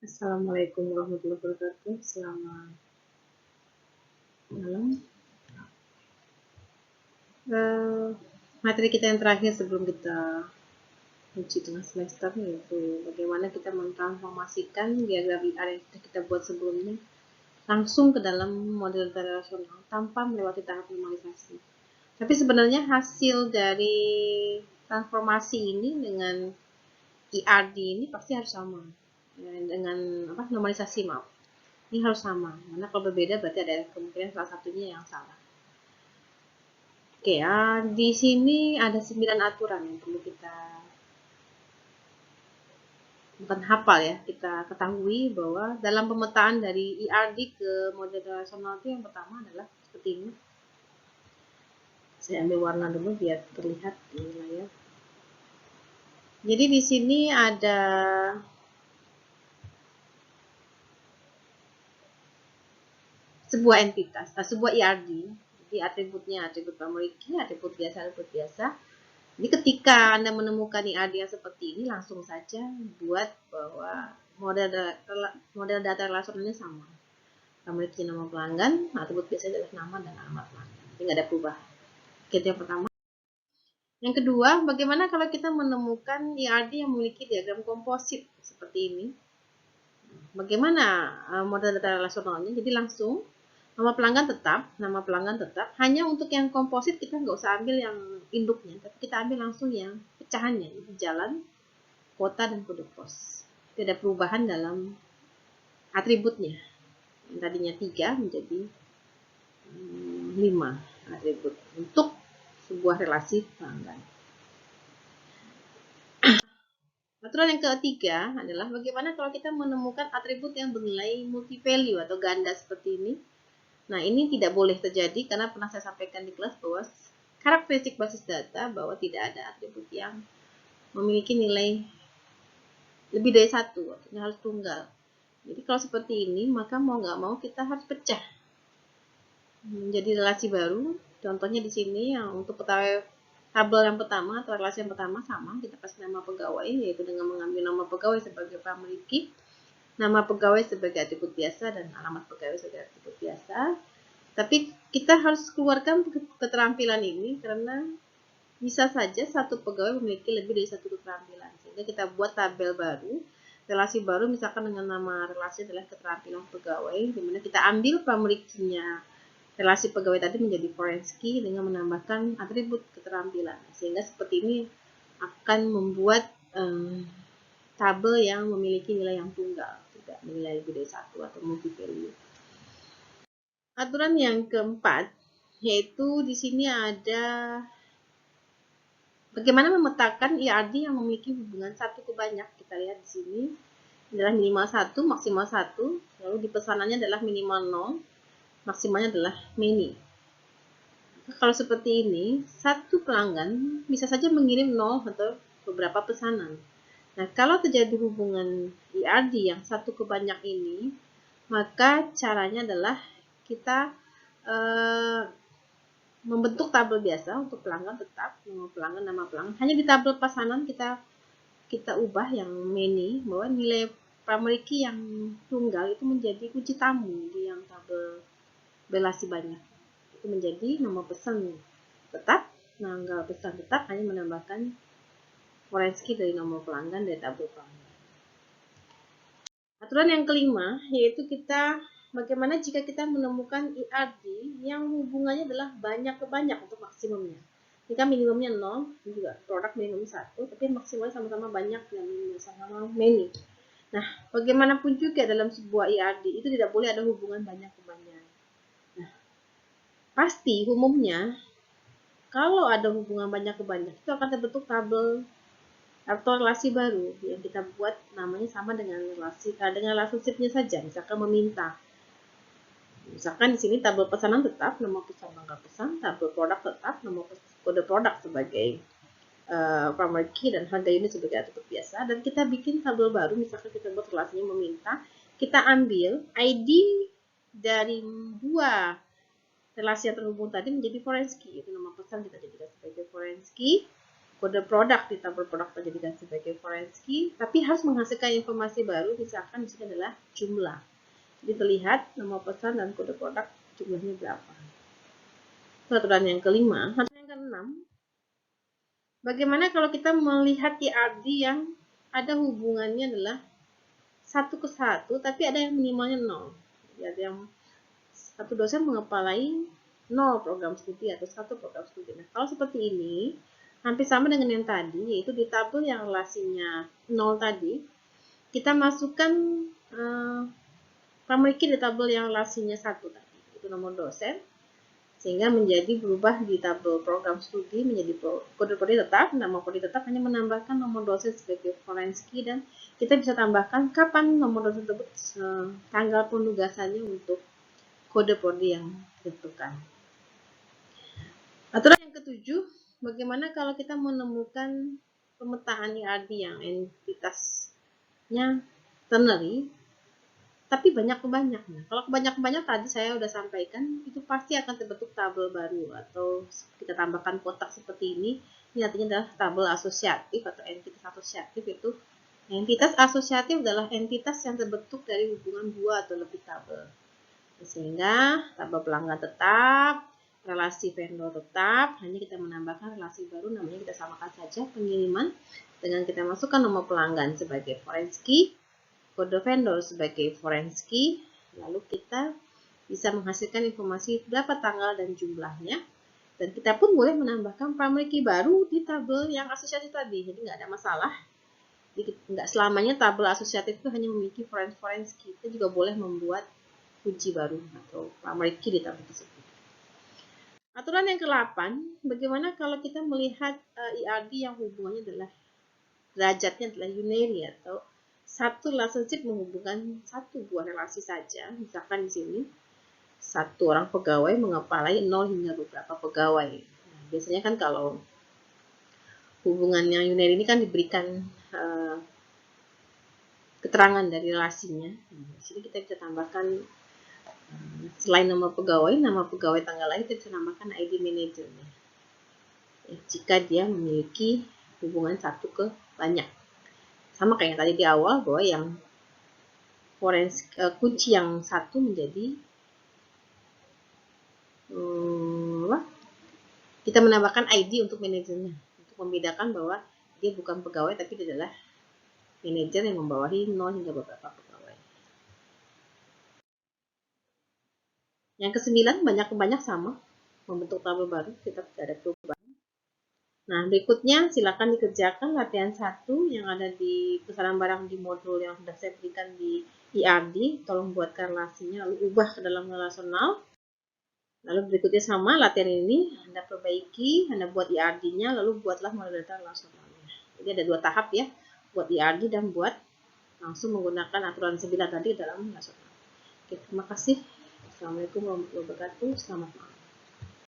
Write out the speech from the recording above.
Assalamualaikum warahmatullahi wabarakatuh. Selamat malam. Materi kita yang terakhir sebelum kita uji tengah semester yaitu bagaimana kita mentransformasikan diagram IR yang sudah kita buat sebelumnya langsung ke dalam model data relasional tanpa melewati tahap normalisasi. Tapi sebenarnya hasil dari transformasi ini dengan IRD ini pasti harus sama dengan normalisasi, maaf. Ini harus sama, karena kalau berbeda berarti ada kemungkinan salah satunya yang salah. Oke, di sini ada 9 aturan yang perlu kita bukan hafal ya, kita ketahui bahwa dalam pemetaan dari IRD ke model relasional itu yang pertama adalah seperti ini. Saya ambil warna dulu biar terlihat di layar. Jadi di sini ada sebuah entitas, sebuah IRD. Jadi atributnya atribut primary key, atribut biasa. Jadi ketika Anda menemukan IRD yang seperti ini, langsung saja buat bahwa model data relasionalnya sama. Memiliki nama pelanggan, atribut biasanya adalah nama dan alamat pelanggan. Jadi nggak ada perubahan. Itu yang pertama. Yang kedua, bagaimana kalau kita menemukan IRD yang memiliki diagram komposit seperti ini? Bagaimana model data relasionalnya? Jadi langsung nama pelanggan tetap. Hanya untuk yang komposit kita nggak usah ambil yang induknya, tapi kita ambil langsung yang pecahannya, jadi jalan, kota, dan kode pos. Tidak ada perubahan dalam atributnya. Yang tadinya 3 menjadi 5 atribut untuk sebuah relasi pelanggan. Aturan yang ketiga adalah bagaimana kalau kita menemukan atribut yang bernilai multi-value atau ganda seperti ini. Nah, ini tidak boleh terjadi karena pernah saya sampaikan di kelas bahwa karakteristik basis data bahwa tidak ada atribut yang memiliki nilai lebih dari 1, artinya harus tunggal. Jadi kalau seperti ini, maka mau nggak mau kita harus pecah menjadi relasi baru. Contohnya di sini yang untuk tabel yang pertama atau relasi yang pertama sama, kita kasih nama pegawai, yaitu dengan mengambil nama pegawai sebagai primary key, nama pegawai sebagai atribut biasa, dan alamat pegawai sebagai atribut biasa. Tapi kita harus keluarkan keterampilan ini karena bisa saja satu pegawai memiliki lebih dari satu keterampilan. Sehingga kita buat tabel baru, relasi baru, misalkan dengan nama relasi adalah keterampilan pegawai, di mana kita ambil primary key-nya relasi pegawai tadi menjadi foreign key dengan menambahkan atribut keterampilan. Sehingga seperti ini akan membuat tabel yang memiliki nilai yang tunggal, tidak nilai lebih dari 1 atau multi value. Aturan yang keempat, yaitu di sini ada bagaimana memetakan IRD yang memiliki hubungan satu ke banyak. Kita lihat di sini adalah minimal 1, maksimal 1, lalu di pesanannya adalah minimal 0, maksimalnya adalah many. Kalau seperti ini, satu pelanggan bisa saja mengirim 0 atau beberapa pesanan. Nah, kalau terjadi hubungan IRD yang satu ke banyak ini, maka caranya adalah kita membentuk tabel biasa untuk pelanggan tetap, nama pelanggan. Hanya di tabel pesanan kita ubah yang many, bahwa nilai primary key yang tunggal itu menjadi kunci tamu di yang tabel relasi banyak. Itu menjadi nomor pesan tetap, tanggal pesan tetap, hanya menambahkan foreign key dari nomor pelanggan dari tabel pelanggan. Aturan yang kelima, yaitu kita bagaimana jika kita menemukan IRD yang hubungannya adalah banyak ke banyak untuk maksimumnya. Jika minimumnya 0, juga produk minimum 1, tapi maksimalnya sama-sama banyak dan sama-sama many. Nah, bagaimanapun juga dalam sebuah IRD itu tidak boleh ada hubungan banyak ke banyak. Nah, pasti umumnya kalau ada hubungan banyak ke banyak itu akan terbentuk tabel atau relasi baru yang kita buat namanya sama dengan relationship-nya saja. Misalkan meminta. Misalkan di sini tabel pesanan tetap, nomor pesan tanggal pesan, tabel produk tetap, nomor kode produk sebagai primary key dan harga unit sebagai atribut biasa, dan kita bikin tabel baru. Misalkan kita buat relasinya meminta, kita ambil ID dari dua relasi yang terhubung tadi menjadi foreign key, itu nomor pesan kita jadikan sebagai foreign key, kode produk di tabel produk kita jadikan sebagai foreign key, tapi harus menghasilkan informasi baru, misalkan di sini adalah jumlah. Jadi terlihat nama pesan dan kode produk jumlahnya berapa. Aturan yang kelima. Aturan yang keenam, bagaimana kalau kita melihat IRD yang ada hubungannya adalah 1 ke 1, tapi ada yang minimalnya 0. Jadi ada yang satu dosen mengepalai 0 program studi atau 1 program studi. Nah, kalau seperti ini, hampir sama dengan yang tadi, yaitu di tabel yang relasinya 0 tadi, kita masukkan primary key di tabel yang relasinya 1 tadi, itu nomor dosen, sehingga menjadi berubah di tabel program studi menjadi kode prodi tetap. Nama prodi tetap hanya menambahkan nomor dosen sebagai foreign key, dan kita bisa tambahkan kapan nomor dosen tersebut, tanggal penugasannya untuk kode prodi yang ditentukan. Aturan yang ketujuh, bagaimana kalau kita menemukan pemetaan IRD yang entitasnya ternary, tapi banyak-banyak. Nah, kalau kebanyak-banyak tadi saya sudah sampaikan, itu pasti akan terbentuk tabel baru, atau kita tambahkan kotak seperti ini. Ini artinya adalah tabel asosiatif atau entitas asosiatif. Itu entitas asosiatif adalah entitas yang terbentuk dari hubungan 2 atau lebih tabel. Sehingga tabel pelanggan tetap, relasi vendor tetap, hanya kita menambahkan relasi baru, namanya kita samakan saja pengiriman dengan kita masukkan nomor pelanggan sebagai foreign key, kode vendor sebagai foreign key, lalu kita bisa menghasilkan informasi berapa tanggal dan jumlahnya, dan kita pun boleh menambahkan primary key baru di tabel yang asosiatif tadi, jadi nggak ada masalah. Jadi nggak selamanya tabel asosiatif itu hanya memiliki foreign key, kita juga boleh membuat kunci baru atau primary key di tabel tersebut. Aturan yang ke-8, bagaimana kalau kita melihat IRD yang hubungannya adalah derajatnya adalah unary atau satu relationship menghubungkan satu buah relasi saja. Misalkan di sini satu orang pegawai mengepalai 0 hingga beberapa pegawai. Nah, biasanya kan kalau hubungannya unary ini kan diberikan keterangan dari relasinya. Di sini kita bisa tambahkan selain nama pegawai tanggal lahir, kita bisa nambahkan ID manajernya. Jika dia memiliki hubungan satu ke banyak. Sama kayak yang tadi di awal, bahwa yang kunci yang satu menjadi kita menambahkan ID untuk manajernya, untuk membedakan bahwa dia bukan pegawai tapi dia adalah manajer yang membawahi 0 hingga beberapa pegawai. Yang ke-9, banyak sama, membentuk tabel baru, kita tidak ada perubahan. Nah, berikutnya silakan dikerjakan latihan 1 yang ada di pesanan barang di modul yang sudah saya berikan di IRD. Tolong buatkan relasinya, lalu ubah ke dalam relasional. Lalu berikutnya sama, latihan ini Anda perbaiki, Anda buat IRD-nya, lalu buatlah model data relasionalnya. Jadi ada 2 tahap ya, buat IRD dan buat langsung menggunakan aturan 9 tadi dalam relasional. Oke, terima kasih. Assalamualaikum warahmatullahi wabarakatuh. Selamat malam.